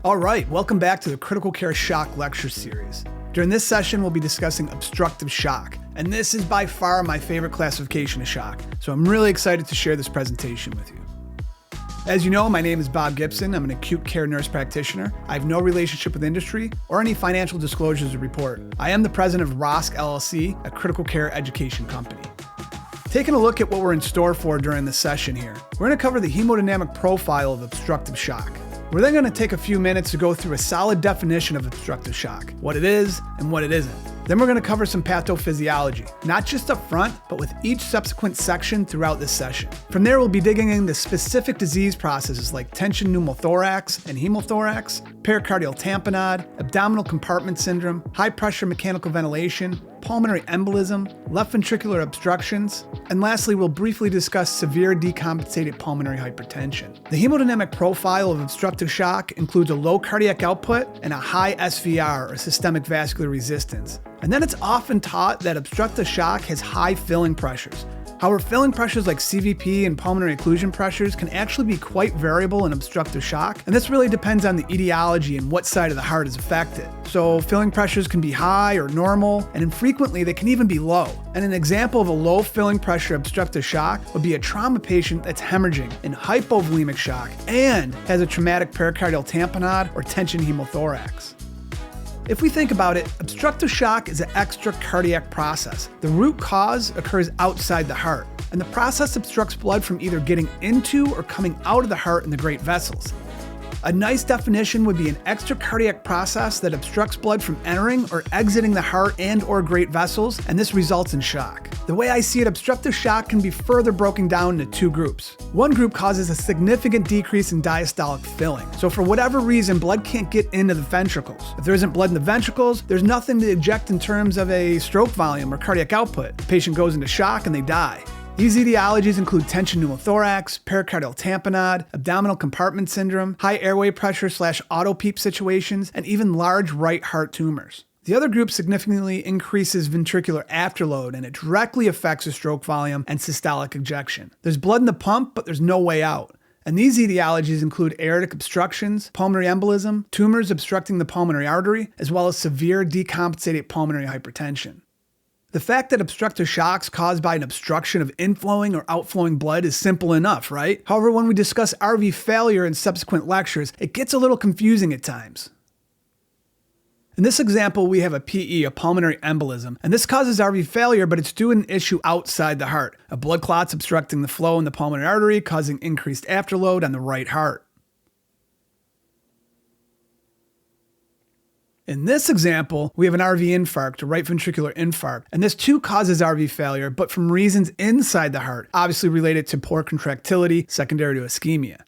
All right, welcome back to the Critical Care Shock Lecture Series. During this session, we'll be discussing obstructive shock, and this is by far my favorite classification of shock, so I'm really excited to share this presentation with you. As you know, my name is Bob Gibson. I'm an acute care nurse practitioner. I have no relationship with industry or any financial disclosures to report. I am the president of ROSC LLC, a critical care education company. Taking a look at what we're in store for during this session here, we're going to cover the hemodynamic profile of obstructive shock. We're then going to take a few minutes to go through a solid definition of obstructive shock, what it is and what it isn't. Then we're going to cover some pathophysiology, not just up front, but with each subsequent section throughout this session. From there, we'll be digging into specific disease processes like tension pneumothorax and hemothorax, pericardial tamponade, abdominal compartment syndrome, high pressure mechanical ventilation, pulmonary embolism, left ventricular obstructions, and lastly, we'll briefly discuss severe decompensated pulmonary hypertension. The hemodynamic profile of obstructive shock includes a low cardiac output and a high SVR, or systemic vascular resistance. And then it's often taught that obstructive shock has high filling pressures. However, filling pressures like CVP and pulmonary occlusion pressures can actually be quite variable in obstructive shock, and this really depends on the etiology and what side of the heart is affected. So filling pressures can be high or normal, and infrequently they can even be low. And an example of a low filling pressure obstructive shock would be a trauma patient that's hemorrhaging in hypovolemic shock and has a traumatic pericardial tamponade or tension hemothorax. If we think about it, obstructive shock is an extracardiac process. The root cause occurs outside the heart, and the process obstructs blood from either getting into or coming out of the heart in the great vessels. A nice definition would be an extracardiac process that obstructs blood from entering or exiting the heart and or great vessels, and this results in shock. The way I see it, obstructive shock can be further broken down into two groups. One group causes a significant decrease in diastolic filling. So for whatever reason, blood can't get into the ventricles. If there isn't blood in the ventricles, there's nothing to eject in terms of a stroke volume or cardiac output. The patient goes into shock and they die. These etiologies include tension pneumothorax, pericardial tamponade, abdominal compartment syndrome, high airway pressure / auto PEEP situations, and even large right heart tumors. The other group significantly increases ventricular afterload, and it directly affects the stroke volume and systolic ejection. There's blood in the pump, but there's no way out. And these etiologies include aortic obstructions, pulmonary embolism, tumors obstructing the pulmonary artery, as well as severe decompensated pulmonary hypertension. The fact that obstructive shock's caused by an obstruction of inflowing or outflowing blood is simple enough, right? However, when we discuss RV failure in subsequent lectures, it gets a little confusing at times. In this example, we have a PE, a pulmonary embolism, and this causes RV failure, but it's due to an issue outside the heart. A blood clot's obstructing the flow in the pulmonary artery, causing increased afterload on the right heart. In this example, we have an RV infarct, a right ventricular infarct, and this too causes RV failure, but from reasons inside the heart, obviously related to poor contractility, secondary to ischemia.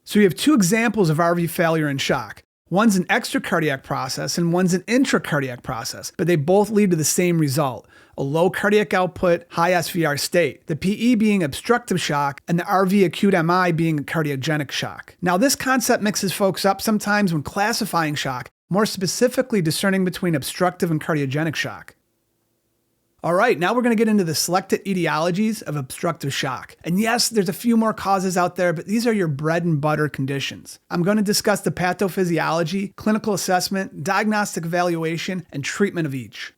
So we have two examples of RV failure and shock. One's an extracardiac process and one's an intracardiac process, but they both lead to the same result, a low cardiac output, high SVR state, the PE being obstructive shock and the RV acute MI being a cardiogenic shock. Now this concept mixes folks up sometimes when classifying shock, more specifically discerning between obstructive and cardiogenic shock. All right, now we're going to get into the selected etiologies of obstructive shock. And yes, there's a few more causes out there, but these are your bread and butter conditions. I'm going to discuss the pathophysiology, clinical assessment, diagnostic evaluation, and treatment of each.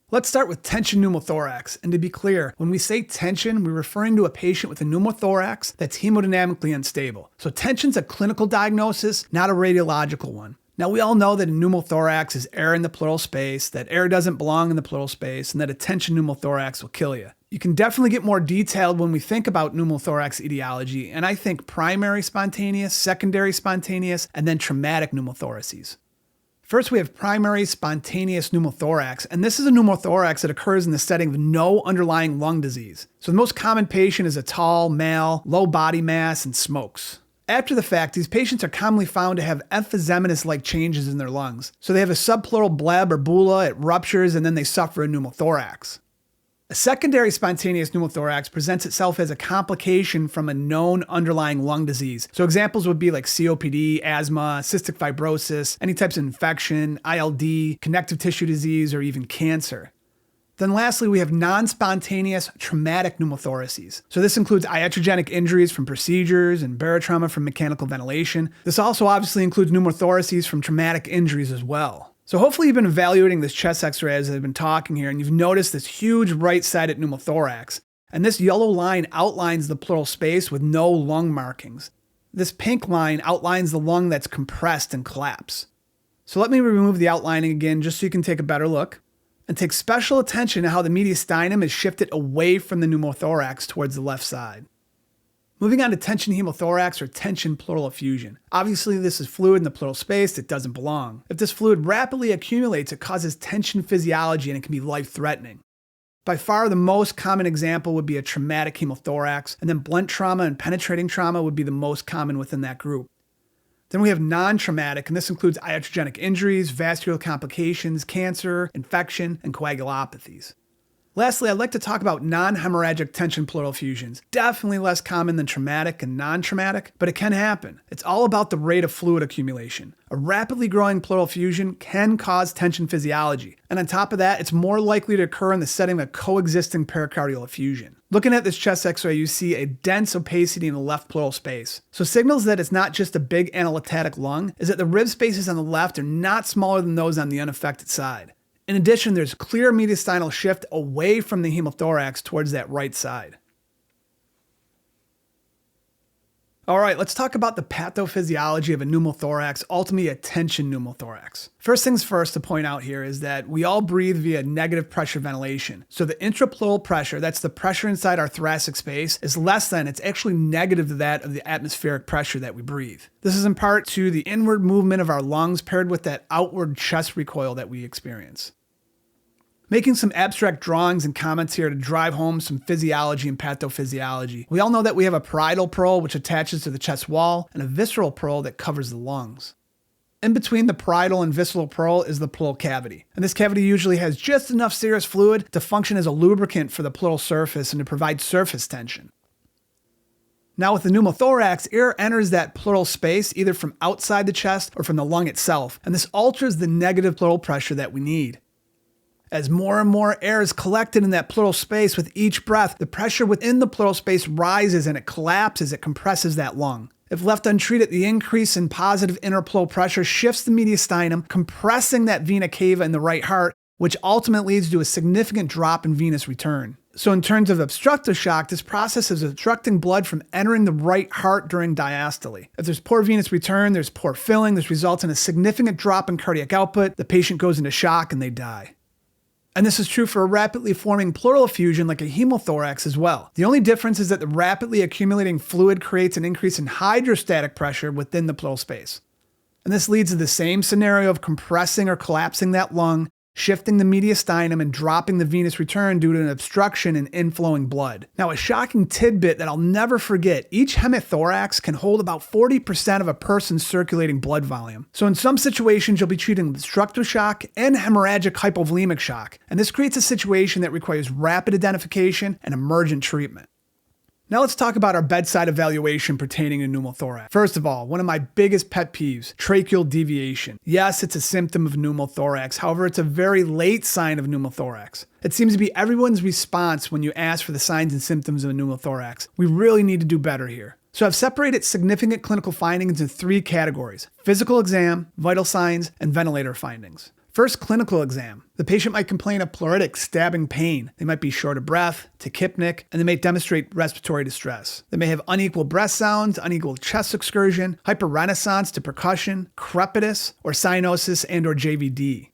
Let's start with tension pneumothorax. And to be clear, when we say tension, we're referring to a patient with a pneumothorax that's hemodynamically unstable. So tension's a clinical diagnosis, not a radiological one. Now, we all know that a pneumothorax is air in the pleural space, that air doesn't belong in the pleural space, and that a tension pneumothorax will kill you. You can definitely get more detailed when we think about pneumothorax etiology, and I think primary spontaneous, secondary spontaneous, and then traumatic pneumothoraces. First, we have primary spontaneous pneumothorax, and this is a pneumothorax that occurs in the setting of no underlying lung disease. So the most common patient is a tall, male, low body mass, and smokes. After the fact, these patients are commonly found to have emphysematous-like changes in their lungs. So they have a subpleural bleb or bulla, it ruptures, and then they suffer a pneumothorax. A secondary spontaneous pneumothorax presents itself as a complication from a known underlying lung disease. So examples would be like COPD, asthma, cystic fibrosis, any types of infection, ILD, connective tissue disease, or even cancer. Then lastly, we have non-spontaneous traumatic pneumothoraces. So this includes iatrogenic injuries from procedures and barotrauma from mechanical ventilation. This also obviously includes pneumothoraces from traumatic injuries as well. So hopefully you've been evaluating this chest x-ray as I've been talking here, and you've noticed this huge right-sided pneumothorax. And this yellow line outlines the pleural space with no lung markings. This pink line outlines the lung that's compressed and collapsed. So let me remove the outlining again just so you can take a better look. And take special attention to how the mediastinum is shifted away from the pneumothorax towards the left side. Moving on to tension hemothorax or tension pleural effusion. Obviously, this is fluid in the pleural space that doesn't belong. If this fluid rapidly accumulates, it causes tension physiology and it can be life-threatening. By far, the most common example would be a traumatic hemothorax, and then blunt trauma and penetrating trauma would be the most common within that group. Then we have non-traumatic, and this includes iatrogenic injuries, vascular complications, cancer, infection, and coagulopathies. Lastly, I'd like to talk about non-hemorrhagic tension pleural effusions. Definitely less common than traumatic and non-traumatic, but it can happen. It's all about the rate of fluid accumulation. A rapidly growing pleural effusion can cause tension physiology, and on top of that, it's more likely to occur in the setting of a coexisting pericardial effusion. Looking at this chest x-ray, you see a dense opacity in the left pleural space. So signals that it's not just a big analytic lung, is that the rib spaces on the left are not smaller than those on the unaffected side. In addition, there's clear mediastinal shift away from the hemothorax towards that right side. All right, let's talk about the pathophysiology of a pneumothorax, ultimately a tension pneumothorax. First things first to point out here is that we all breathe via negative pressure ventilation. So the intrapleural pressure, that's the pressure inside our thoracic space, is less than, it's actually negative to that of the atmospheric pressure that we breathe. This is in part to the inward movement of our lungs paired with that outward chest recoil that we experience. Making some abstract drawings and comments here to drive home some physiology and pathophysiology. We all know that we have a parietal pearl which attaches to the chest wall and a visceral pearl that covers the lungs. In between the parietal and visceral pearl is the pleural cavity. And this cavity usually has just enough serous fluid to function as a lubricant for the pleural surface and to provide surface tension. Now with the pneumothorax, air enters that pleural space either from outside the chest or from the lung itself, and this alters the negative pleural pressure that we need. As more and more air is collected in that pleural space with each breath, the pressure within the pleural space rises and it collapses, it compresses that lung. If left untreated, the increase in positive interpleural pressure shifts the mediastinum, compressing that vena cava in the right heart, which ultimately leads to a significant drop in venous return. So in terms of obstructive shock, this process is obstructing blood from entering the right heart during diastole. If there's poor venous return, there's poor filling, this results in a significant drop in cardiac output, the patient goes into shock and they die. And this is true for a rapidly forming pleural effusion like a hemothorax as well. The only difference is that the rapidly accumulating fluid creates an increase in hydrostatic pressure within the pleural space. And this leads to the same scenario of compressing or collapsing that lung, shifting the mediastinum and dropping the venous return due to an obstruction in inflowing blood. Now, a shocking tidbit that I'll never forget, each hemithorax can hold about 40% of a person's circulating blood volume. So in some situations, you'll be treating obstructive shock and hemorrhagic hypovolemic shock. And this creates a situation that requires rapid identification and emergent treatment. Now let's talk about our bedside evaluation pertaining to pneumothorax. First of all, one of my biggest pet peeves, tracheal deviation. Yes, it's a symptom of pneumothorax. However, it's a very late sign of pneumothorax. It seems to be everyone's response when you ask for the signs and symptoms of a pneumothorax. We really need to do better here. So I've separated significant clinical findings into 3 categories: physical exam, vital signs, and ventilator findings. First, clinical exam. The patient might complain of pleuritic stabbing pain. They might be short of breath, tachypnic, and they may demonstrate respiratory distress. They may have unequal breath sounds, unequal chest excursion, hyperrenaissance to percussion, crepitus, or cyanosis and or JVD.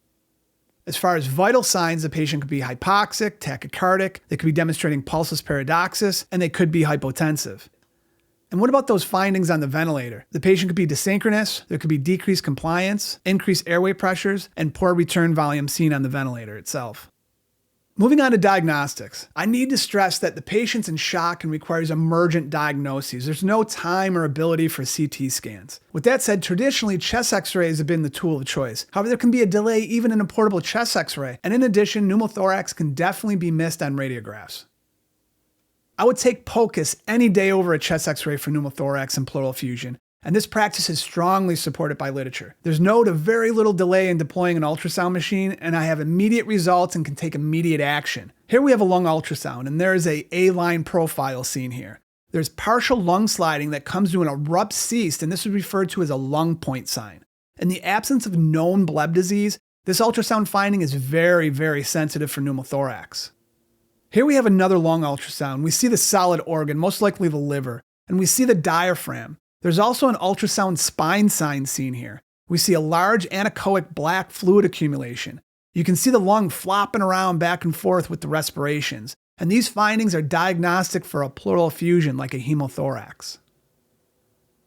As far as vital signs, the patient could be hypoxic, tachycardic, they could be demonstrating pulsus paradoxus, and they could be hypotensive. And what about those findings on the ventilator? The patient could be desynchronous, there could be decreased compliance, increased airway pressures, and poor return volume seen on the ventilator itself. Moving on to diagnostics, I need to stress that the patient's in shock and requires emergent diagnoses. There's no time or ability for CT scans. With that said, traditionally, chest x-rays have been the tool of choice. However, there can be a delay even in a portable chest x-ray. And in addition, pneumothorax can definitely be missed on radiographs. I would take POCUS any day over a chest x-ray for pneumothorax and pleural effusion. And this practice is strongly supported by literature. There's no to very little delay in deploying an ultrasound machine, and I have immediate results and can take immediate action. Here we have a lung ultrasound, and there is a A-line profile seen here. There's partial lung sliding that comes to an abrupt cease, and this is referred to as a lung point sign. In the absence of known bleb disease, this ultrasound finding is very, very sensitive for pneumothorax. Here we have another lung ultrasound. We see the solid organ, most likely the liver, and we see the diaphragm. There's also an ultrasound spine sign seen here. We see a large anechoic black fluid accumulation. You can see the lung flopping around back and forth with the respirations. And these findings are diagnostic for a pleural effusion like a hemothorax.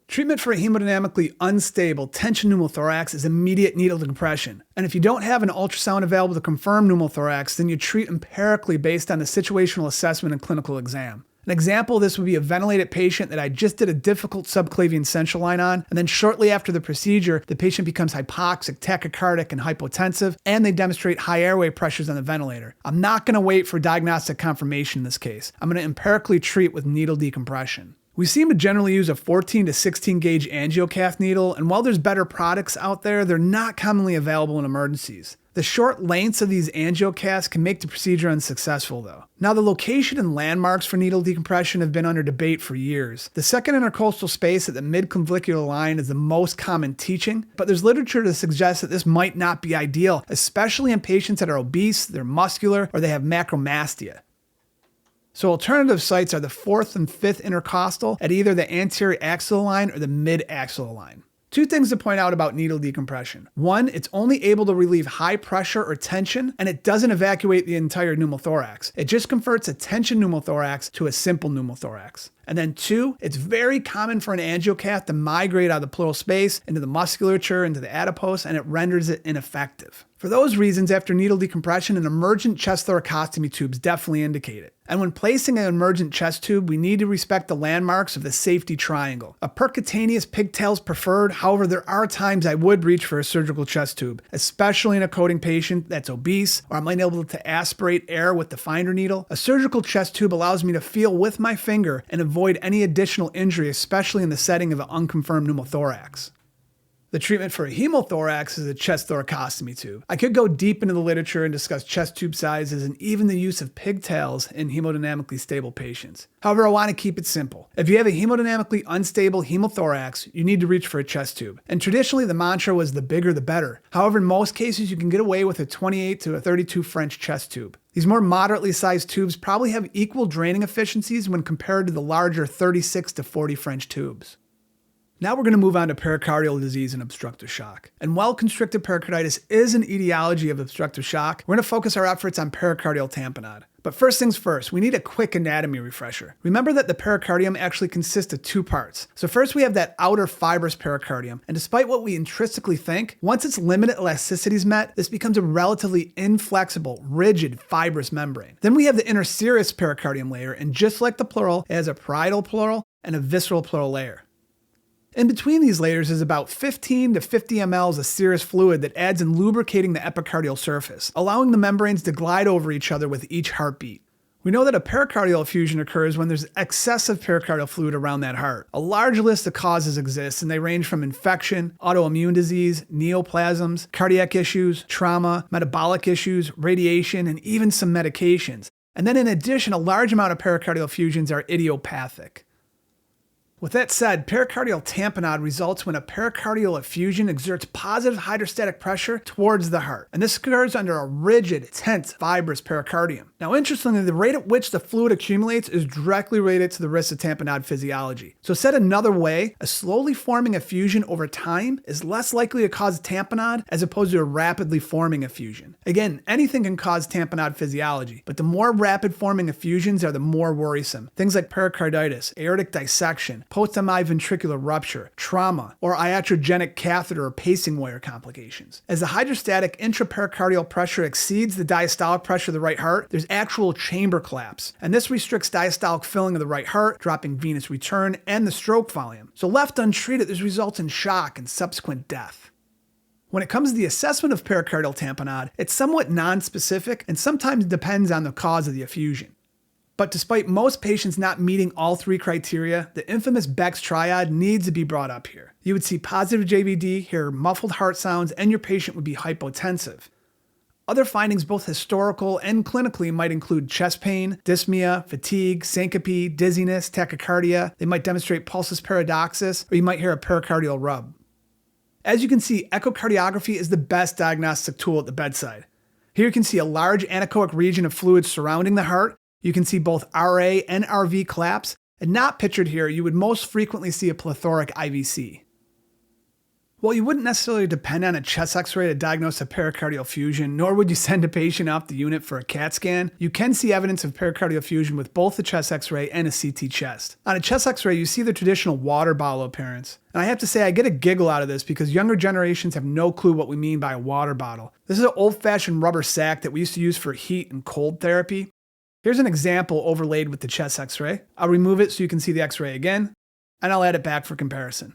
Treatment for a hemodynamically unstable tension pneumothorax is immediate needle decompression. And if you don't have an ultrasound available to confirm pneumothorax, then you treat empirically based on the situational assessment and clinical exam. An example of this would be a ventilated patient that I just did a difficult subclavian central line on, and then shortly after the procedure, the patient becomes hypoxic, tachycardic, and hypotensive, and they demonstrate high airway pressures on the ventilator. I'm not going to wait for diagnostic confirmation in this case. I'm going to empirically treat with needle decompression. We seem to generally use a 14 to 16 gauge angiocath needle, and while there's better products out there, they're not commonly available in emergencies. The short lengths of these angiocaths can make the procedure unsuccessful though. Now the location and landmarks for needle decompression have been under debate for years. The second intercostal space at the mid-clavicular line is the most common teaching, but there's literature to suggest that this might not be ideal, especially in patients that are obese, they're muscular, or they have macromastia. So alternative sites are the fourth and fifth intercostal at either the anterior axillary line or the mid-axillary line. Two things to point out about needle decompression. One, it's only able to relieve high pressure or tension, and it doesn't evacuate the entire pneumothorax. It just converts a tension pneumothorax to a simple pneumothorax. And then two, it's very common for an angiocath to migrate out of the pleural space into the musculature, into the adipose, and it renders it ineffective. For those reasons, after needle decompression, an emergent chest thoracostomy tube is definitely indicated. And when placing an emergent chest tube, we need to respect the landmarks of the safety triangle. A percutaneous pigtail is preferred, however, there are times I would reach for a surgical chest tube, especially in a coding patient that's obese, or I'm unable to aspirate air with the finder needle. A surgical chest tube allows me to feel with my finger and avoid any additional injury, especially in the setting of an unconfirmed pneumothorax. The treatment for a hemothorax is a chest thoracostomy tube. I could go deep into the literature and discuss chest tube sizes and even the use of pigtails in hemodynamically stable patients. However, I want to keep it simple. If you have a hemodynamically unstable hemothorax, you need to reach for a chest tube. And traditionally, the mantra was the bigger the better. However, in most cases, you can get away with a 28 to a 32 French chest tube. These more moderately sized tubes probably have equal draining efficiencies when compared to the larger 36 to 40 French tubes. Now we're going to move on to pericardial disease and obstructive shock. And while constrictive pericarditis is an etiology of obstructive shock, we're going to focus our efforts on pericardial tamponade. But first things first, we need a quick anatomy refresher. Remember that the pericardium actually consists of two parts. So first we have that outer fibrous pericardium, and despite what we intrinsically think, once its limited elasticity is met, this becomes a relatively inflexible, rigid, fibrous membrane. Then we have the inner serous pericardium layer, and just like the pleural, it has a parietal pleural and a visceral pleural layer. In between these layers is about 15 to 50 mL of serous fluid that adds in lubricating the epicardial surface, allowing the membranes to glide over each other with each heartbeat. We know that a pericardial effusion occurs when there's excessive pericardial fluid around that heart. A large list of causes exists, and they range from infection, autoimmune disease, neoplasms, cardiac issues, trauma, metabolic issues, radiation, and even some medications. And then in addition, a large amount of pericardial effusions are idiopathic. With that said, pericardial tamponade results when a pericardial effusion exerts positive hydrostatic pressure towards the heart. And this occurs under a rigid, tense, fibrous pericardium. Now, interestingly, the rate at which the fluid accumulates is directly related to the risk of tamponade physiology. So said another way, a slowly forming effusion over time is less likely to cause tamponade as opposed to a rapidly forming effusion. Again, anything can cause tamponade physiology, but the more rapid forming effusions are the more worrisome. Things like pericarditis, aortic dissection, post-MI ventricular rupture, trauma, or iatrogenic catheter or pacing wire complications. As the hydrostatic intrapericardial pressure exceeds the diastolic pressure of the right heart, there's actual chamber collapse, and this restricts diastolic filling of the right heart, dropping venous return and the stroke volume. So left untreated, this results in shock and subsequent death. When it comes to the assessment of pericardial tamponade, it's somewhat nonspecific and sometimes depends on the cause of the effusion. But despite most patients not meeting all three criteria, the infamous Beck's triad needs to be brought up here. You would see positive JVD, hear muffled heart sounds, and your patient would be hypotensive. Other findings, both historical and clinically, might include chest pain, dyspnea, fatigue, syncope, dizziness, tachycardia. They might demonstrate pulsus paradoxus, or you might hear a pericardial rub. As you can see, echocardiography is the best diagnostic tool at the bedside. Here you can see a large anechoic region of fluid surrounding the heart. You can see both RA and RV collapse, and not pictured here, you would most frequently see a plethoric IVC. While you wouldn't necessarily depend on a chest x-ray to diagnose a pericardial effusion, nor would you send a patient off the unit for a CAT scan, you can see evidence of pericardial effusion with both a chest x-ray and a CT chest. On a chest x-ray, you see the traditional water bottle appearance. And I have to say, I get a giggle out of this because younger generations have no clue what we mean by a water bottle. This is an old-fashioned rubber sac that we used to use for heat and cold therapy. Here's an example overlaid with the chest x-ray. I'll remove it so you can see the x-ray again, and I'll add it back for comparison.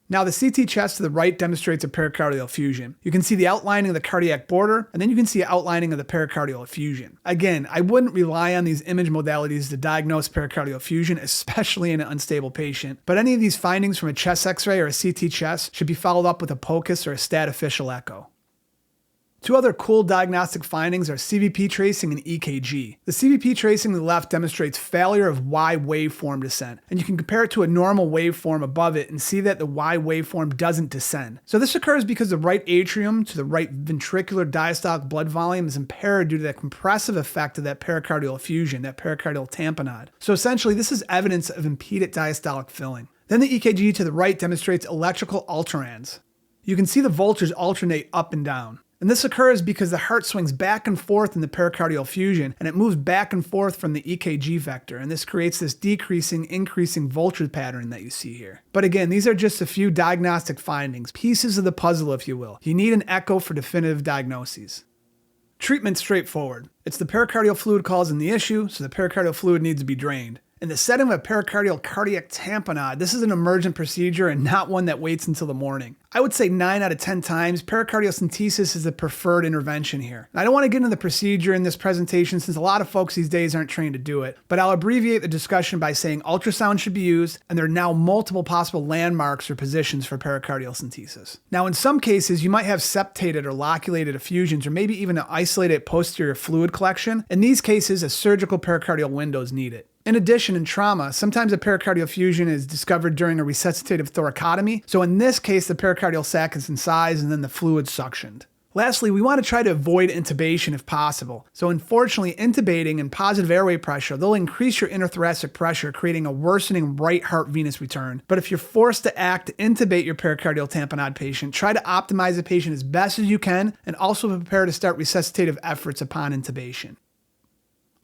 Now the CT chest to the right demonstrates a pericardial effusion. You can see the outlining of the cardiac border, and then you can see outlining of the pericardial effusion. Again, I wouldn't rely on these image modalities to diagnose pericardial effusion, especially in an unstable patient, but any of these findings from a chest x-ray or a CT chest should be followed up with a POCUS or a stat-official echo. Two other cool diagnostic findings are CVP tracing and EKG. The CVP tracing on the left demonstrates failure of Y waveform descent, and you can compare it to a normal waveform above it and see that the Y waveform doesn't descend. So this occurs because the right atrium to the right ventricular diastolic blood volume is impaired due to the compressive effect of that pericardial effusion, that pericardial tamponade. So essentially, this is evidence of impeded diastolic filling. Then the EKG to the right demonstrates electrical alterans. You can see the voltages alternate up and down. And this occurs because the heart swings back and forth in the pericardial effusion, and it moves back and forth from the EKG vector, and this creates this decreasing, increasing voltage pattern that you see here. But again, these are just a few diagnostic findings, pieces of the puzzle, if you will. You need an echo for definitive diagnoses. Treatment's straightforward. It's the pericardial fluid causing the issue, so the pericardial fluid needs to be drained. In the setting of a pericardial cardiac tamponade, this is an emergent procedure and not one that waits until the morning. I would say 9 out of 10 times, pericardiocentesis is the preferred intervention here. I don't want to get into the procedure in this presentation since a lot of folks these days aren't trained to do it, but I'll abbreviate the discussion by saying ultrasound should be used, and there are now multiple possible landmarks or positions for pericardiocentesis. Now, in some cases, you might have septated or loculated effusions, or maybe even an isolated posterior fluid collection. In these cases, a surgical pericardial window is needed. In addition, in trauma, sometimes a pericardial effusion is discovered during a resuscitative thoracotomy. So in this case, the pericardial sac is incised and then the fluid suctioned. Lastly, we want to try to avoid intubation if possible. So unfortunately, intubating and positive airway pressure, they'll increase your interthoracic pressure, creating a worsening right heart venous return. But if you're forced to act to intubate your pericardial tamponade patient, try to optimize the patient as best as you can and also prepare to start resuscitative efforts upon intubation.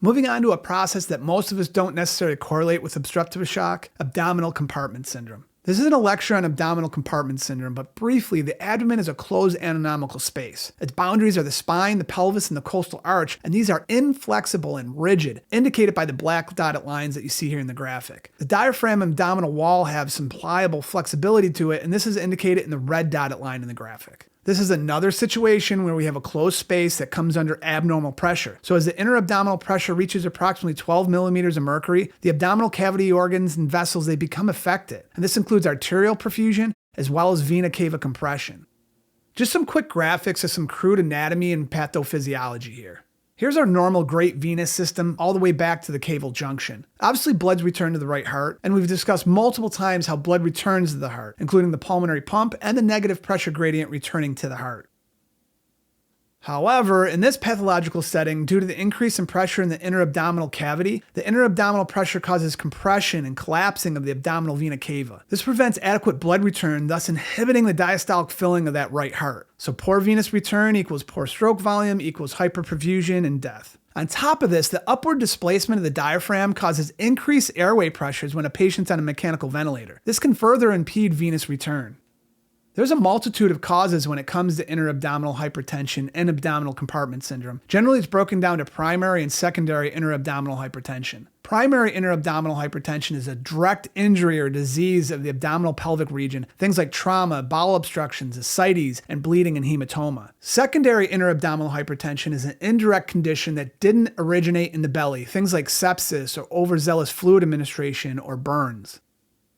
Moving on to a process that most of us don't necessarily correlate with obstructive shock, abdominal compartment syndrome. This isn't a lecture on abdominal compartment syndrome, but briefly, the abdomen is a closed anatomical space. Its boundaries are the spine, the pelvis, and the costal arch, and these are inflexible and rigid, indicated by the black dotted lines that you see here in the graphic. The diaphragm and abdominal wall have some pliable flexibility to it, and this is indicated in the red dotted line in the graphic. This is another situation where we have a closed space that comes under abnormal pressure. So as the interabdominal pressure reaches approximately 12 millimeters of mercury, the abdominal cavity organs and vessels, they become affected. And this includes arterial perfusion as well as vena cava compression. Just some quick graphics of some crude anatomy and pathophysiology here. Here's our normal great venous system all the way back to the caval junction. Obviously, blood's returned to the right heart, and we've discussed multiple times how blood returns to the heart, including the pulmonary pump and the negative pressure gradient returning to the heart. However, in this pathological setting, due to the increase in pressure in the interabdominal cavity, the interabdominal pressure causes compression and collapsing of the abdominal vena cava. This prevents adequate blood return, thus inhibiting the diastolic filling of that right heart. So poor venous return equals poor stroke volume equals hyperperfusion and death. On top of this, the upward displacement of the diaphragm causes increased airway pressures when a patient's on a mechanical ventilator. This can further impede venous return. There's a multitude of causes when it comes to intra-abdominal hypertension and abdominal compartment syndrome. Generally, it's broken down to primary and secondary intra-abdominal hypertension. Primary intra-abdominal hypertension is a direct injury or disease of the abdominal pelvic region, things like trauma, bowel obstructions, ascites, and bleeding and hematoma. Secondary intra-abdominal hypertension is an indirect condition that didn't originate in the belly, things like sepsis or overzealous fluid administration or burns.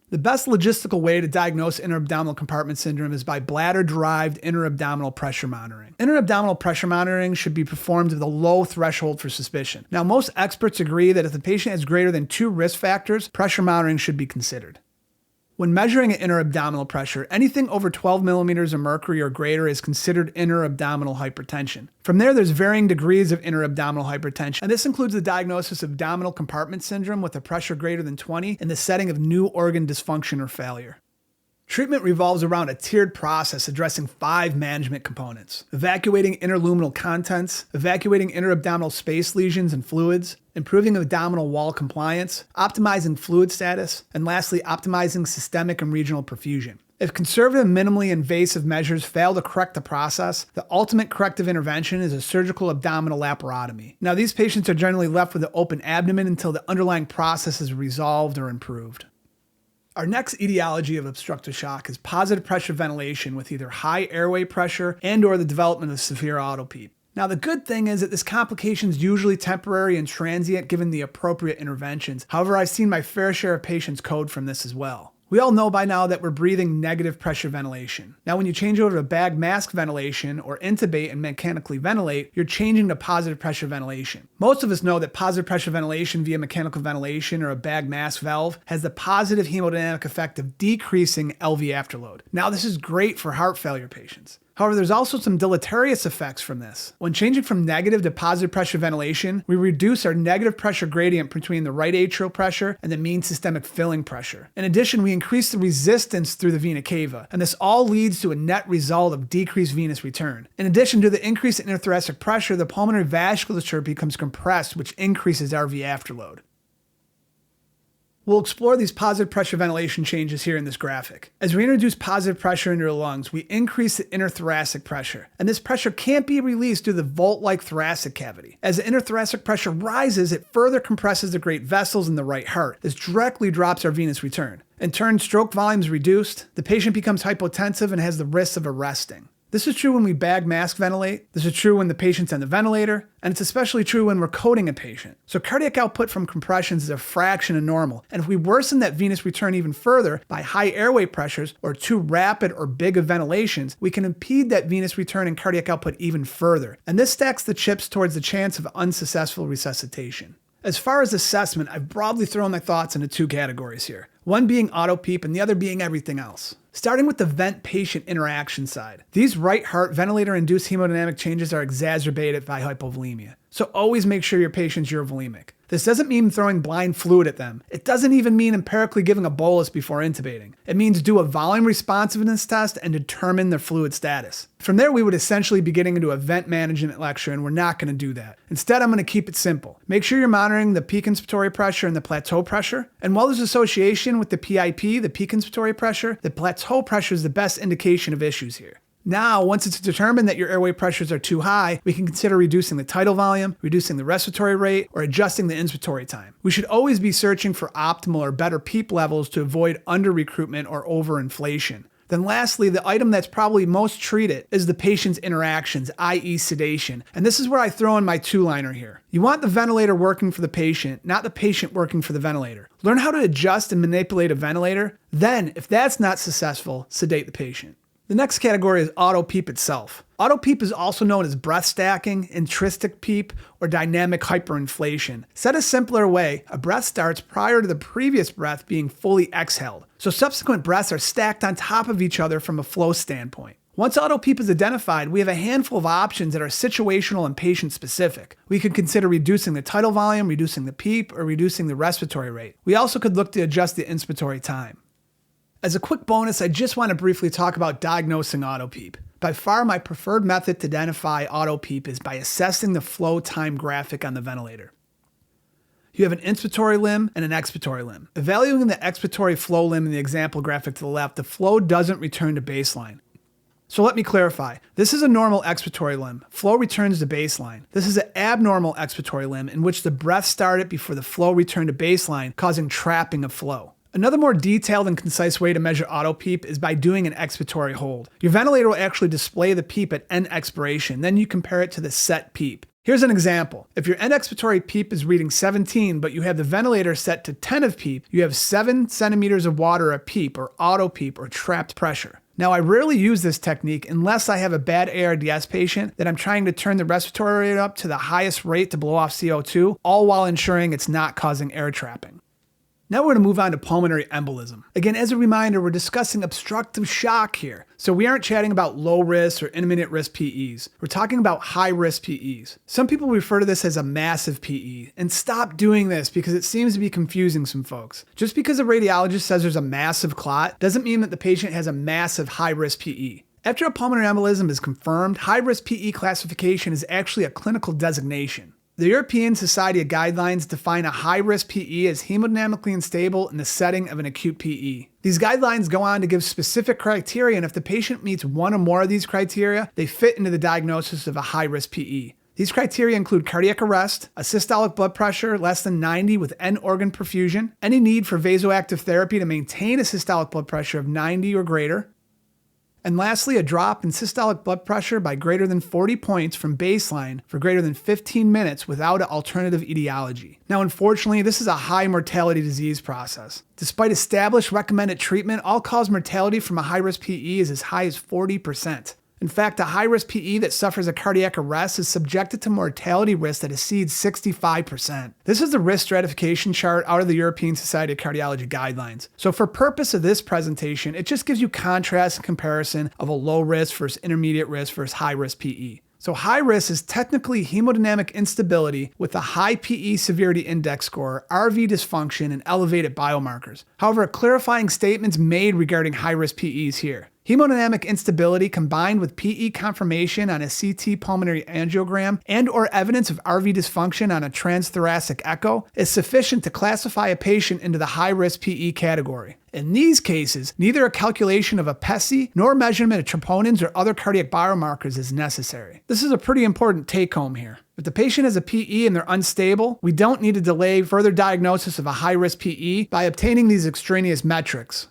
The best logistical way to diagnose intra-abdominal compartment syndrome is by bladder-derived intra-abdominal pressure monitoring. Intra-abdominal pressure monitoring should be performed with a low threshold for suspicion. Now, most experts agree that if the patient has greater than 2 risk factors, pressure monitoring should be considered. When measuring intra-abdominal pressure, anything over 12 millimeters of mercury or greater is considered intra-abdominal hypertension. From there's varying degrees of intra-abdominal hypertension, and this includes the diagnosis of abdominal compartment syndrome with a pressure greater than 20 in the setting of new organ dysfunction or failure. Treatment revolves around a tiered process addressing 5 management components: evacuating interluminal contents, evacuating intra-abdominal space lesions and fluids, improving abdominal wall compliance, optimizing fluid status, and lastly, optimizing systemic and regional perfusion. If conservative, minimally invasive measures fail to correct the process, the ultimate corrective intervention is a surgical abdominal laparotomy. Now, these patients are generally left with an open abdomen until the underlying process is resolved or improved. Our next etiology of obstructive shock is positive pressure ventilation with either high airway pressure and/or the development of severe autopeep. Now, the good thing is that this complication is usually temporary and transient given the appropriate interventions. However, I've seen my fair share of patients code from this as well. We all know by now that we're breathing negative pressure ventilation. Now, when you change over to bag mask ventilation or intubate and mechanically ventilate, you're changing to positive pressure ventilation. Most of us know that positive pressure ventilation via mechanical ventilation or a bag mask valve has the positive hemodynamic effect of decreasing LV afterload. Now, this is great for heart failure patients. However, there's also some deleterious effects from this. When changing from negative to positive pressure ventilation, we reduce our negative pressure gradient between the right atrial pressure and the mean systemic filling pressure. In addition, we increase the resistance through the vena cava, and this all leads to a net result of decreased venous return. In addition to the increase in interthoracic pressure, the pulmonary vasculature becomes compressed, which increases RV afterload. We'll explore these positive pressure ventilation changes here in this graphic. As we introduce positive pressure into the lungs, we increase the interthoracic pressure, and this pressure can't be released through the vault-like thoracic cavity. As the interthoracic pressure rises, it further compresses the great vessels in the right heart. This directly drops our venous return. In turn, stroke volume is reduced, the patient becomes hypotensive and has the risk of arresting. This is true when we bag mask ventilate, this is true when the patient's on the ventilator, and it's especially true when we're coding a patient. So cardiac output from compressions is a fraction of normal, and if we worsen that venous return even further by high airway pressures or too rapid or big of ventilations, we can impede that venous return and cardiac output even further, and this stacks the chips towards the chance of unsuccessful resuscitation. As far as assessment, I've broadly thrown my thoughts into 2 categories here, one being autopeep and the other being everything else. Starting with the vent-patient interaction side. These right heart ventilator-induced hemodynamic changes are exacerbated by hypovolemia. So always make sure your patient's urovolemic. This doesn't mean throwing blind fluid at them. It doesn't even mean empirically giving a bolus before intubating. It means do a volume responsiveness test and determine their fluid status. From there, we would essentially be getting into a vent management lecture, and we're not going to do that. Instead, I'm going to keep it simple. Make sure you're monitoring the peak inspiratory pressure and the plateau pressure. And while there's association with the PIP, the peak inspiratory pressure, the plateau pressure is the best indication of issues here. Now, once it's determined that your airway pressures are too high, we can consider reducing the tidal volume, reducing the respiratory rate, or adjusting the inspiratory time. We should always be searching for optimal or better PEEP levels to avoid under-recruitment or overinflation. Then lastly, the item that's probably most treated is the patient's interactions, i.e. sedation. And this is where I throw in my 2-liner here. You want the ventilator working for the patient, not the patient working for the ventilator. Learn how to adjust and manipulate a ventilator. Then, if that's not successful, sedate the patient. The next category is autopeep itself. Autopeep is also known as breath stacking, intrinsic peep, or dynamic hyperinflation. Said a simpler way, a breath starts prior to the previous breath being fully exhaled. So subsequent breaths are stacked on top of each other from a flow standpoint. Once autopeep is identified, we have a handful of options that are situational and patient specific. We could consider reducing the tidal volume, reducing the peep, or reducing the respiratory rate. We also could look to adjust the inspiratory time. As a quick bonus, I just want to briefly talk about diagnosing autopeep. By far, my preferred method to identify autopeep is by assessing the flow time graphic on the ventilator. You have an inspiratory limb and an expiratory limb. Evaluating the expiratory flow limb in the example graphic to the left, the flow doesn't return to baseline. So let me clarify. This is a normal expiratory limb. Flow returns to baseline. This is an abnormal expiratory limb in which the breath started before the flow returned to baseline, causing trapping of flow. Another more detailed and concise way to measure auto PEEP is by doing an expiratory hold. Your ventilator will actually display the PEEP at end expiration, then you compare it to the set PEEP. Here's an example. If your end expiratory PEEP is reading 17, but you have the ventilator set to 10 of PEEP, you have 7 centimeters of water of PEEP or auto PEEP or trapped pressure. Now, I rarely use this technique unless I have a bad ARDS patient that I'm trying to turn the respiratory rate up to the highest rate to blow off CO2, all while ensuring it's not causing air trapping. Now we're going to move on to pulmonary embolism. Again, as a reminder, we're discussing obstructive shock here. So we aren't chatting about low risk or intermediate risk PEs. We're talking about high risk PEs. Some people refer to this as a massive PE, and stop doing this because it seems to be confusing some folks. Just because a radiologist says there's a massive clot doesn't mean that the patient has a massive high risk PE. After a pulmonary embolism is confirmed, high risk PE classification is actually a clinical designation. The European Society of Guidelines define a high-risk PE as hemodynamically unstable in the setting of an acute PE. These guidelines go on to give specific criteria, and if the patient meets one or more of these criteria, they fit into the diagnosis of a high-risk PE. These criteria include cardiac arrest, a systolic blood pressure less than 90 with end organ perfusion, any need for vasoactive therapy to maintain a systolic blood pressure of 90 or greater, and lastly, a drop in systolic blood pressure by greater than 40 points from baseline for greater than 15 minutes without an alternative etiology. Now, unfortunately, this is a high mortality disease process. Despite established recommended treatment, all-cause mortality from a high-risk PE is as high as 40%. In fact, a high-risk PE that suffers a cardiac arrest is subjected to mortality risk that exceeds 65%. This is the risk stratification chart out of the European Society of Cardiology guidelines. So for purpose of this presentation, it just gives you contrast and comparison of a low risk versus intermediate risk versus high-risk PE. So high risk is technically hemodynamic instability with a high PE severity index score, RV dysfunction, and elevated biomarkers. However, clarifying statements made regarding high-risk PEs here. Hemodynamic instability combined with PE confirmation on a CT pulmonary angiogram and or evidence of RV dysfunction on a transthoracic echo is sufficient to classify a patient into the high-risk PE category. In these cases, neither a calculation of a PESI nor measurement of troponins or other cardiac biomarkers is necessary. This is a pretty important take-home here. If the patient has a PE and they're unstable, we don't need to delay further diagnosis of a high-risk PE by obtaining these extraneous metrics.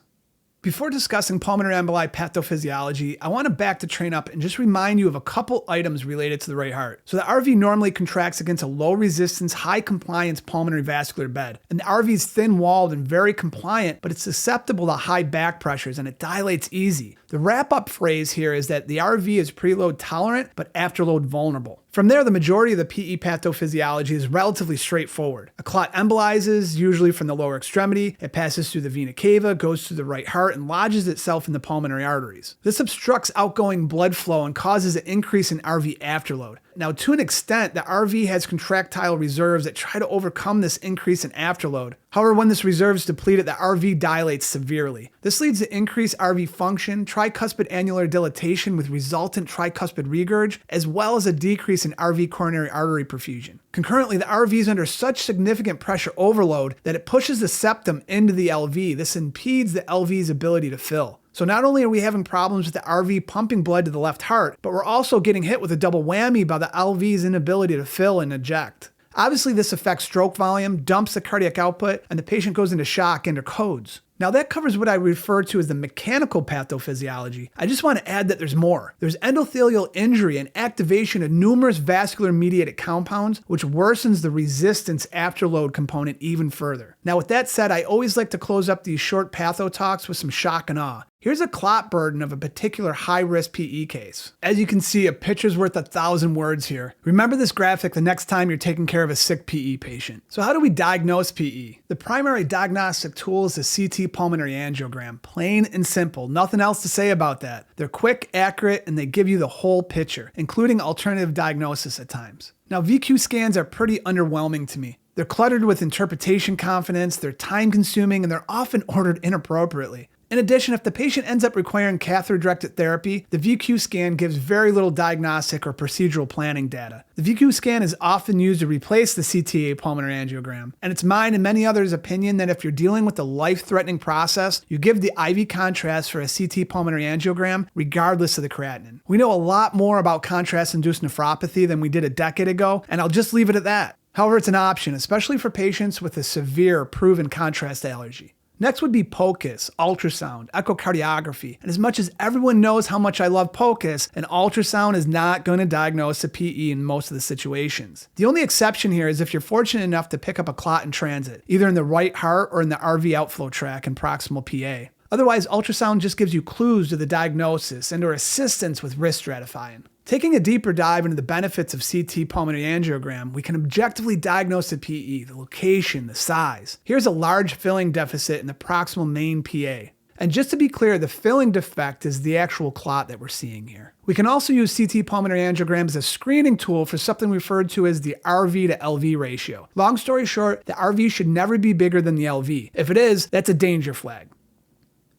Before discussing pulmonary emboli pathophysiology, I want to back the train up and just remind you of a couple items related to the right heart. So the RV normally contracts against a low resistance, high compliance pulmonary vascular bed. And the RV is thin walled and very compliant, but it's susceptible to high back pressures and it dilates easy. The wrap-up phrase here is that the RV is preload tolerant, but afterload vulnerable. From there, the majority of the PE pathophysiology is relatively straightforward. A clot embolizes, usually from the lower extremity. It passes through the vena cava, goes through the right heart, and lodges itself in the pulmonary arteries. This obstructs outgoing blood flow and causes an increase in RV afterload. Now, to an extent, the RV has contractile reserves that try to overcome this increase in afterload. However, when this reserve is depleted, the RV dilates severely. This leads to increased RV function, tricuspid annular dilatation with resultant tricuspid regurg, as well as a decrease in RV coronary artery perfusion. Concurrently, the RV is under such significant pressure overload that it pushes the septum into the LV. This impedes the LV's ability to fill. So not only are we having problems with the RV pumping blood to the left heart, but we're also getting hit with a double whammy by the LV's inability to fill and eject. Obviously, this affects stroke volume, dumps the cardiac output, and the patient goes into shock and or codes. Now that covers what I refer to as the mechanical pathophysiology. I just want to add that there's more. There's endothelial injury and activation of numerous vascular mediated compounds, which worsens the resistance afterload component even further. Now with that said, I always like to close up these short patho talks with some shock and awe. Here's a clot burden of a particular high-risk PE case. As you can see, a picture's worth 1,000 words here. Remember this graphic the next time you're taking care of a sick PE patient. So how do we diagnose PE? The primary diagnostic tool is the CT pulmonary angiogram. Plain and simple. Nothing else to say about that. They're quick, accurate, and they give you the whole picture, including alternative diagnosis at times. Now, VQ scans are pretty underwhelming to me. They're cluttered with interpretation confidence, they're time-consuming, and they're often ordered inappropriately. In addition, if the patient ends up requiring catheter-directed therapy, the VQ scan gives very little diagnostic or procedural planning data. The VQ scan is often used to replace the CTA pulmonary angiogram, and it's mine and many others' opinion that if you're dealing with a life-threatening process, you give the IV contrast for a CT pulmonary angiogram regardless of the creatinine. We know a lot more about contrast-induced nephropathy than we did a decade ago, and I'll just leave it at that. However, it's an option, especially for patients with a severe proven contrast allergy. Next would be POCUS, ultrasound, echocardiography. And as much as everyone knows how much I love POCUS, an ultrasound is not going to diagnose a PE in most of the situations. The only exception here is if you're fortunate enough to pick up a clot in transit, either in the right heart or in the RV outflow tract and proximal PA. Otherwise, ultrasound just gives you clues to the diagnosis and/or assistance with risk stratifying. Taking a deeper dive into the benefits of CT pulmonary angiogram, we can objectively diagnose the PE, the location, the size. Here's a large filling deficit in the proximal main PA. And just to be clear, the filling defect is the actual clot that we're seeing here. We can also use CT pulmonary angiogram as a screening tool for something referred to as the RV to LV ratio. Long story short, the RV should never be bigger than the LV. If it is, that's a danger flag.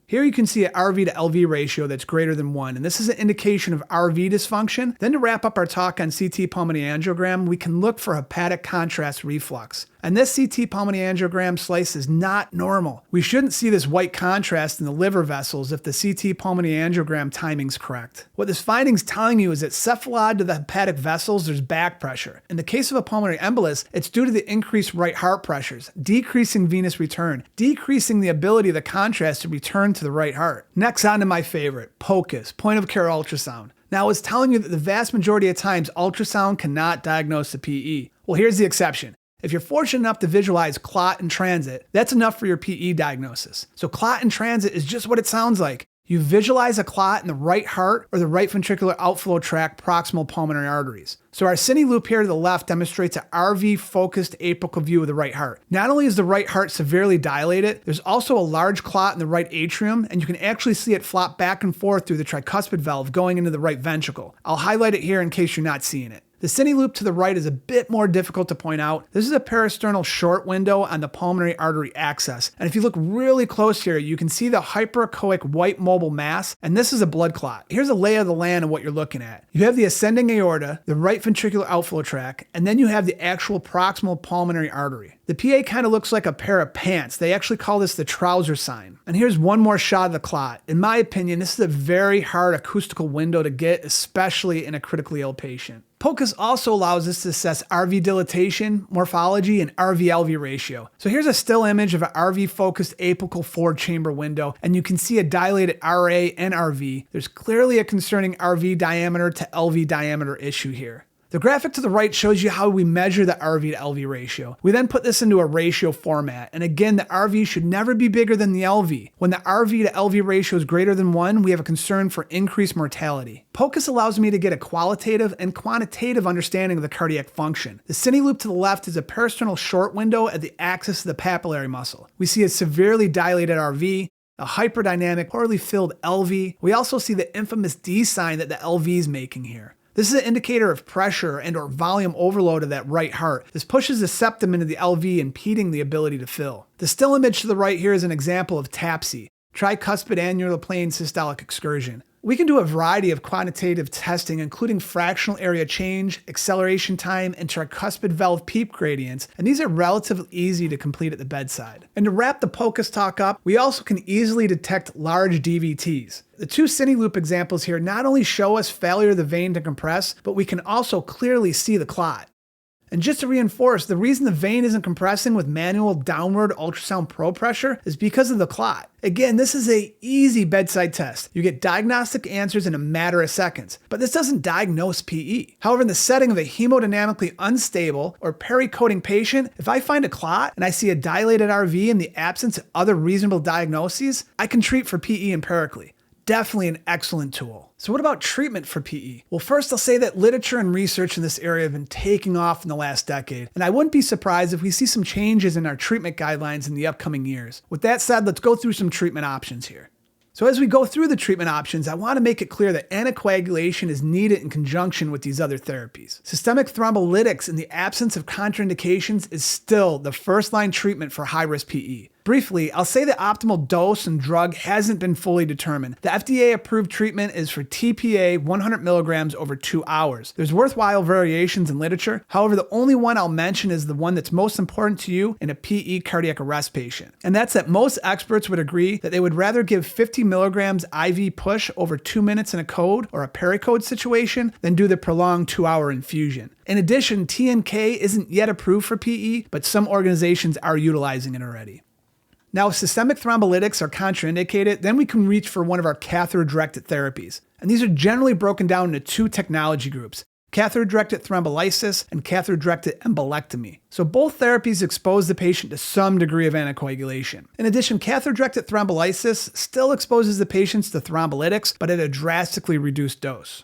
Here you can see an RV to LV ratio that's greater than 1, and this is an indication of RV dysfunction. Then to wrap up our talk on CT pulmonary angiogram, we can look for hepatic contrast reflux. And this CT pulmonary angiogram slice is not normal. We shouldn't see this white contrast in the liver vessels if the CT pulmonary angiogram timing's correct. What this finding's telling you is that cephalad to the hepatic vessels, there's back pressure. In the case of a pulmonary embolus, it's due to the increased right heart pressures, decreasing venous return, decreasing the ability of the contrast to return to the right heart. Next on to my favorite, POCUS, point of care ultrasound. Now, I was telling you that the vast majority of times ultrasound cannot diagnose the PE. Well, here's the exception. If you're fortunate enough to visualize clot in transit, that's enough for your PE diagnosis. So clot in transit is just what it sounds like. You visualize a clot in the right heart or the right ventricular outflow tract proximal pulmonary arteries. So our cine loop here to the left demonstrates an RV-focused apical view of the right heart. Not only is the right heart severely dilated, there's also a large clot in the right atrium, and you can actually see it flop back and forth through the tricuspid valve going into the right ventricle. I'll highlight it here in case you're not seeing it. The cine loop to the right is a bit more difficult to point out. This is a parasternal short window on the pulmonary artery axis. And if you look really close here, you can see the hyperechoic white mobile mass, and this is a blood clot. Here's a lay of the land of what you're looking at. You have the ascending aorta, the right ventricular outflow tract, and then you have the actual proximal pulmonary artery. The PA kind of looks like a pair of pants. They actually call this the trouser sign. And here's one more shot of the clot. In my opinion, this is a very hard acoustical window to get, especially in a critically ill patient. POCUS also allows us to assess RV dilatation, morphology, and RV-LV ratio. So here's a still image of an RV-focused apical four-chamber window, and you can see a dilated RA and RV. There's clearly a concerning RV diameter to LV diameter issue here. The graphic to the right shows you how we measure the RV to LV ratio. We then put this into a ratio format, and again, the RV should never be bigger than the LV. When the RV to LV ratio is greater than 1, we have a concern for increased mortality. POCUS allows me to get a qualitative and quantitative understanding of the cardiac function. The cine loop to the left is a parasternal short window at the axis of the papillary muscle. We see a severely dilated RV, a hyperdynamic, poorly filled LV. We also see the infamous D sign that the LV is making here. This is an indicator of pressure and or volume overload of that right heart. This pushes the septum into the LV, impeding the ability to fill. The still image to the right here is an example of TAPSE, tricuspid annular plane systolic excursion. We can do a variety of quantitative testing, including fractional area change, acceleration time, and tricuspid valve PEEP gradients, and these are relatively easy to complete at the bedside. And to wrap the POCUS talk up, we also can easily detect large DVTs. The two cine loop examples here not only show us failure of the vein to compress, but we can also clearly see the clot. And just to reinforce, the reason the vein isn't compressing with manual downward ultrasound probe pressure is because of the clot. Again, this is an easy bedside test. You get diagnostic answers in a matter of seconds, but this doesn't diagnose PE. However, in the setting of a hemodynamically unstable or pericoding patient, if I find a clot and I see a dilated RV in the absence of other reasonable diagnoses, I can treat for PE empirically. Definitely an excellent tool. So what about treatment for PE? Well, first I'll say that literature and research in this area have been taking off in the last decade, and I wouldn't be surprised if we see some changes in our treatment guidelines in the upcoming years. With that said, let's go through some treatment options here. So as we go through the treatment options, I want to make it clear that anticoagulation is needed in conjunction with these other therapies. Systemic thrombolytics in the absence of contraindications is still the first-line treatment for high-risk PE. Briefly, I'll say the optimal dose and drug hasn't been fully determined. The FDA-approved treatment is for TPA 100 milligrams over 2 hours. There's worthwhile variations in literature. However, the only one I'll mention is the one that's most important to you in a PE cardiac arrest patient. And that's that most experts would agree that they would rather give 50 milligrams IV push over 2 minutes in a code or a pericode situation than do the prolonged 2-hour infusion. In addition, TNK isn't yet approved for PE, but some organizations are utilizing it already. Now, if systemic thrombolytics are contraindicated, then we can reach for one of our catheter-directed therapies. And these are generally broken down into 2 technology groups: catheter-directed thrombolysis and catheter-directed embolectomy. So both therapies expose the patient to some degree of anticoagulation. In addition, catheter-directed thrombolysis still exposes the patients to thrombolytics, but at a drastically reduced dose.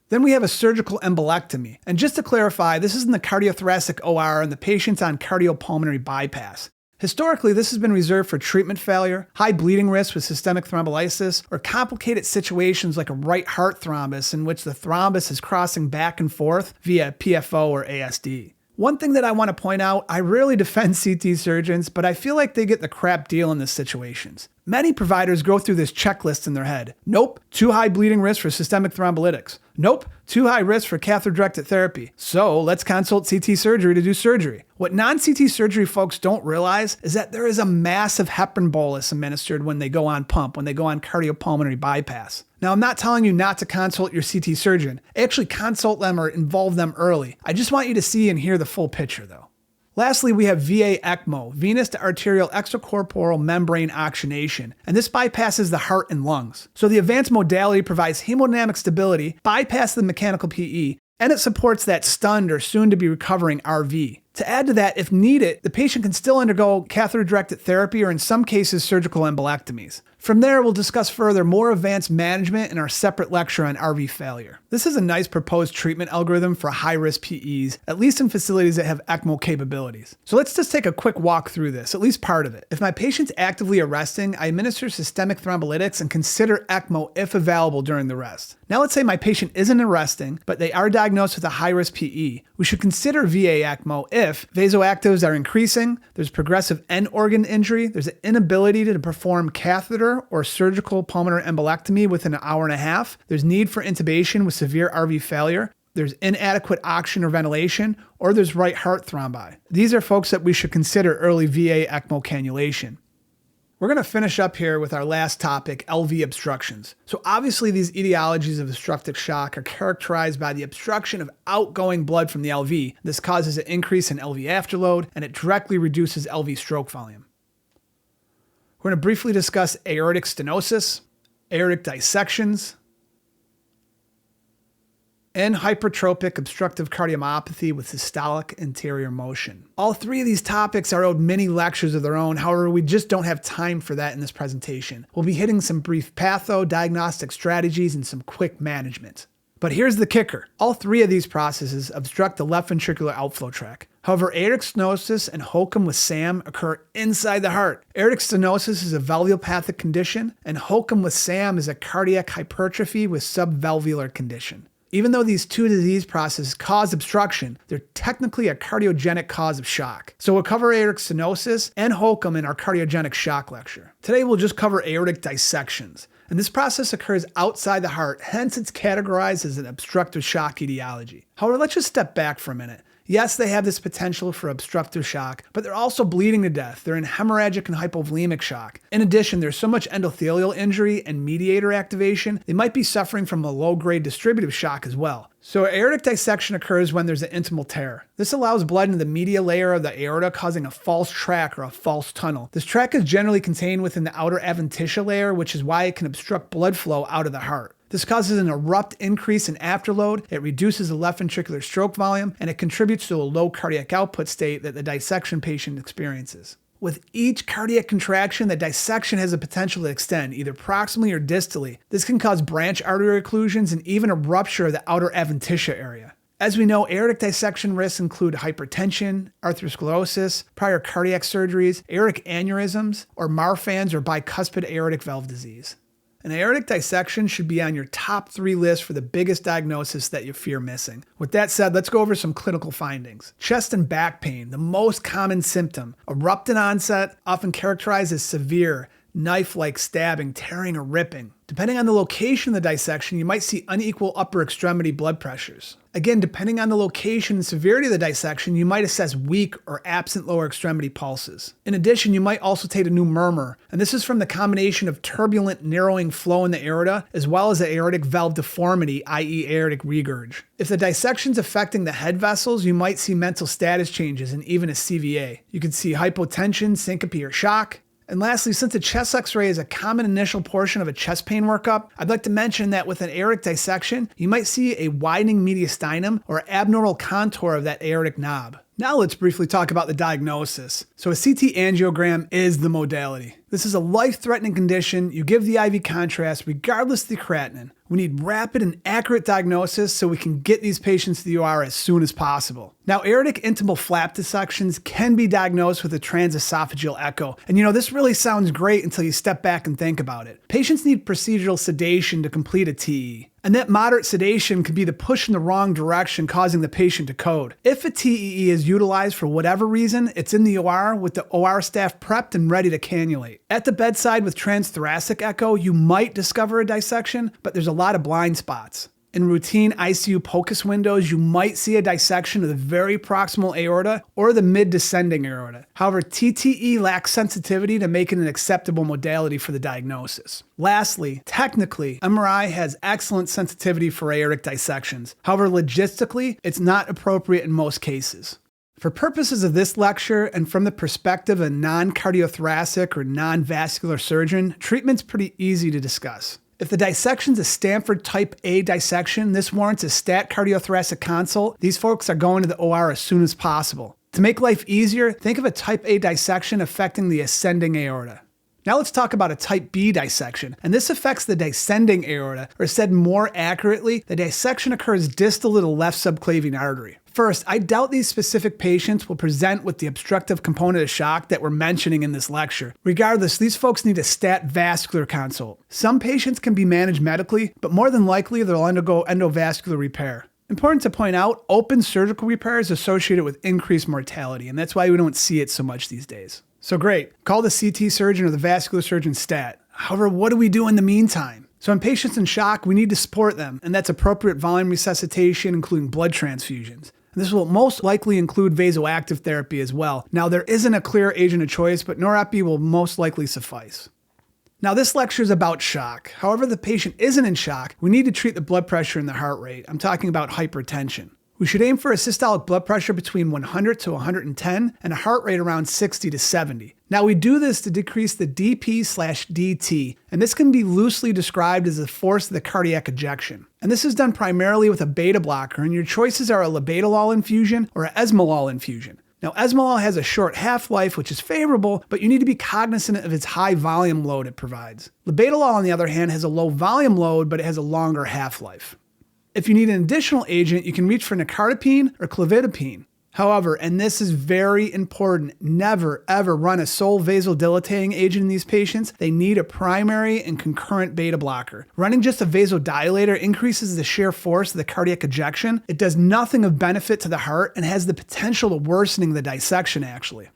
Then we have a surgical embolectomy. And just to clarify, this is in the cardiothoracic OR and the patient's on cardiopulmonary bypass. Historically, this has been reserved for treatment failure, high bleeding risk with systemic thrombolysis, or complicated situations like a right heart thrombus in which the thrombus is crossing back and forth via PFO or ASD. One thing that I want to point out, I rarely defend CT surgeons, but I feel like they get the crap deal in these situations. Many providers go through this checklist in their head. Nope, too high bleeding risk for systemic thrombolytics. Nope, too high risk for catheter-directed therapy. So let's consult CT surgery to do surgery. What non-CT surgery folks don't realize is that there is a massive heparin bolus administered when they go on pump, when they go on cardiopulmonary bypass. Now, I'm not telling you not to consult your CT surgeon. Actually consult them or involve them early. I just want you to see and hear the full picture though. Lastly, we have VA ECMO, venous to arterial extracorporeal membrane oxygenation, and this bypasses the heart and lungs. So the advanced modality provides hemodynamic stability, bypasses the mechanical PE, and it supports that stunned or soon to be recovering RV. To add to that, if needed, the patient can still undergo catheter-directed therapy or in some cases surgical embolectomies. From there, we'll discuss further more advanced management in our separate lecture on RV failure. This is a nice proposed treatment algorithm for high-risk PEs, at least in facilities that have ECMO capabilities. So let's just take a quick walk through this, at least part of it. If my patient's actively arresting, I administer systemic thrombolytics and consider ECMO if available during the rest. Now let's say my patient isn't arresting, but they are diagnosed with a high-risk PE. We should consider VA ECMO if vasoactives are increasing, there's progressive end organ injury, there's an inability to perform catheter or surgical pulmonary embolectomy within an hour and a half, there's need for intubation with severe RV failure, there's inadequate oxygen or ventilation, or there's right heart thrombi. These are folks that we should consider early VA ECMO cannulation. We're going to finish up here with our last topic, LV obstructions. So obviously these etiologies of obstructive shock are characterized by the obstruction of outgoing blood from the LV. This causes an increase in LV afterload, and it directly reduces LV stroke volume. We're going to briefly discuss aortic stenosis, aortic dissections, and hypertrophic obstructive cardiomyopathy with systolic anterior motion. All 3 of these topics are owed many lectures of their own, however, we just don't have time for that in this presentation. We'll be hitting some brief patho, diagnostic strategies, and some quick management. But here's the kicker. All 3 of these processes obstruct the left ventricular outflow tract. However, aortic stenosis and HOCM with SAM occur inside the heart. Aortic stenosis is a valvulopathic condition, and HOCM with SAM is a cardiac hypertrophy with subvalvular condition. Even though these 2 disease processes cause obstruction, they're technically a cardiogenic cause of shock. So we'll cover aortic stenosis and HOCM in our cardiogenic shock lecture. Today we'll just cover aortic dissections. And this process occurs outside the heart, hence it's categorized as an obstructive shock etiology. However, let's just step back for a minute. Yes, they have this potential for obstructive shock, but they're also bleeding to death. They're in hemorrhagic and hypovolemic shock. In addition, there's so much endothelial injury and mediator activation, they might be suffering from a low-grade distributive shock as well. So aortic dissection occurs when there's an intimal tear. This allows blood into the medial layer of the aorta, causing a false tract or a false tunnel. This tract is generally contained within the outer adventitia layer, which is why it can obstruct blood flow out of the heart. This causes an abrupt increase in afterload, it reduces the left ventricular stroke volume, and it contributes to a low cardiac output state that the dissection patient experiences. With each cardiac contraction, the dissection has the potential to extend, either proximally or distally. This can cause branch artery occlusions and even a rupture of the outer adventitia area. As we know, aortic dissection risks include hypertension, atherosclerosis, prior cardiac surgeries, aortic aneurysms, or Marfan's or bicuspid aortic valve disease. An aortic dissection should be on your top 3 list for the biggest diagnosis that you fear missing. With that said, let's go over some clinical findings. Chest and back pain, the most common symptom. Abrupt in onset, often characterized as severe, knife-like stabbing, tearing, or ripping. Depending on the location of the dissection, you might see unequal upper extremity blood pressures. Again, depending on the location and severity of the dissection, you might assess weak or absent lower extremity pulses. In addition, you might also take a new murmur, and this is from the combination of turbulent narrowing flow in the aorta, as well as the aortic valve deformity, i.e. aortic regurg. If the dissection's affecting the head vessels, you might see mental status changes and even a CVA. You could see hypotension, syncope, or shock. And lastly, since a chest x-ray is a common initial portion of a chest pain workup, I'd like to mention that with an aortic dissection, you might see a widening mediastinum or abnormal contour of that aortic knob. Now let's briefly talk about the diagnosis. So a CT angiogram is the modality. This is a life-threatening condition. You give the IV contrast regardless of the creatinine. We need rapid and accurate diagnosis so we can get these patients to the OR as soon as possible. Now, aortic intimal flap dissections can be diagnosed with a transesophageal echo. And this really sounds great until you step back and think about it. Patients need procedural sedation to complete a TE. And that moderate sedation could be the push in the wrong direction, causing the patient to code. If a TEE is utilized for whatever reason, it's in the OR with the OR staff prepped and ready to cannulate. At the bedside with transthoracic echo, you might discover a dissection, but there's a lot of blind spots. In routine ICU POCUS windows, you might see a dissection of the very proximal aorta or the mid-descending aorta. However, TTE lacks sensitivity to make it an acceptable modality for the diagnosis. Lastly, technically, MRI has excellent sensitivity for aortic dissections. However, logistically, it's not appropriate in most cases. For purposes of this lecture and from the perspective of a non-cardiothoracic or non-vascular surgeon, treatment's pretty easy to discuss. If the dissection's a Stanford type A dissection, this warrants a stat cardiothoracic consult. These folks are going to the OR as soon as possible. To make life easier, think of a type A dissection affecting the ascending aorta. Now let's talk about a type B dissection, and this affects the descending aorta, or said more accurately, the dissection occurs distal to the left subclavian artery. First, I doubt these specific patients will present with the obstructive component of shock that we're mentioning in this lecture. Regardless, these folks need a stat vascular consult. Some patients can be managed medically, but more than likely they'll undergo endovascular repair. Important to point out, open surgical repair is associated with increased mortality, and that's why we don't see it so much these days. So great, call the CT surgeon or the vascular surgeon stat. However, what do we do in the meantime? So in patients in shock, we need to support them, and that's appropriate volume resuscitation, including blood transfusions. This will most likely include vasoactive therapy as well. Now, there isn't a clear agent of choice, but norepi will most likely suffice. Now, this lecture is about shock. However, the patient isn't in shock, we need to treat the blood pressure and the heart rate. I'm talking about hypertension. We should aim for a systolic blood pressure between 100 to 110 and a heart rate around 60 to 70. Now, we do this to decrease the dP/dt, and this can be loosely described as the force of the cardiac ejection. And this is done primarily with a beta blocker, and your choices are a labetalol infusion or an esmolol infusion. Now, esmolol has a short half-life, which is favorable, but you need to be cognizant of its high volume load it provides. Labetalol, on the other hand, has a low volume load, but it has a longer half-life. If you need an additional agent, you can reach for nicardipine or clofidipine. However, and this is very important, never ever run a sole vasodilating agent in these patients. They need a primary and concurrent beta blocker. Running just a vasodilator increases the shear force of the cardiac ejection. It does nothing of benefit to the heart and has the potential of worsening the dissection actually.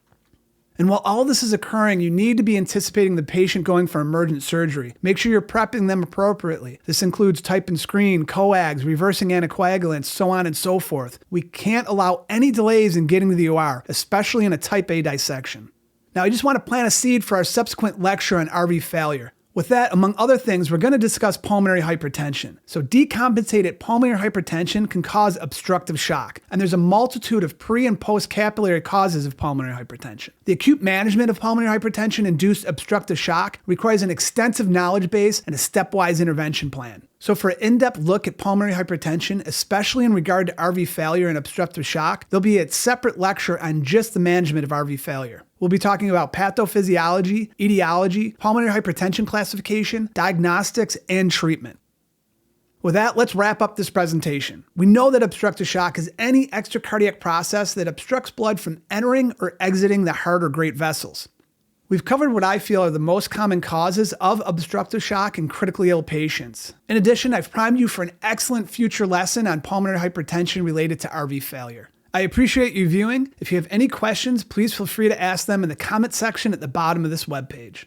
And while all this is occurring, you need to be anticipating the patient going for emergent surgery. Make sure you're prepping them appropriately. This includes type and screen, coags, reversing anticoagulants, so on and so forth. We can't allow any delays in getting to the OR, especially in a type A dissection. Now, I just want to plant a seed for our subsequent lecture on RV failure. With that, among other things, we're going to discuss pulmonary hypertension. So decompensated pulmonary hypertension can cause obstructive shock, and there's a multitude of pre- and post-capillary causes of pulmonary hypertension. The acute management of pulmonary hypertension-induced obstructive shock requires an extensive knowledge base and a stepwise intervention plan. So for an in-depth look at pulmonary hypertension, especially in regard to RV failure and obstructive shock, there'll be a separate lecture on just the management of RV failure. We'll be talking about pathophysiology, etiology, pulmonary hypertension classification, diagnostics, and treatment. With that, let's wrap up this presentation. We know that obstructive shock is any extracardiac process that obstructs blood from entering or exiting the heart or great vessels. We've covered what I feel are the most common causes of obstructive shock in critically ill patients. In addition, I've primed you for an excellent future lesson on pulmonary hypertension related to RV failure. I appreciate you viewing. If you have any questions, please feel free to ask them in the comment section at the bottom of this webpage.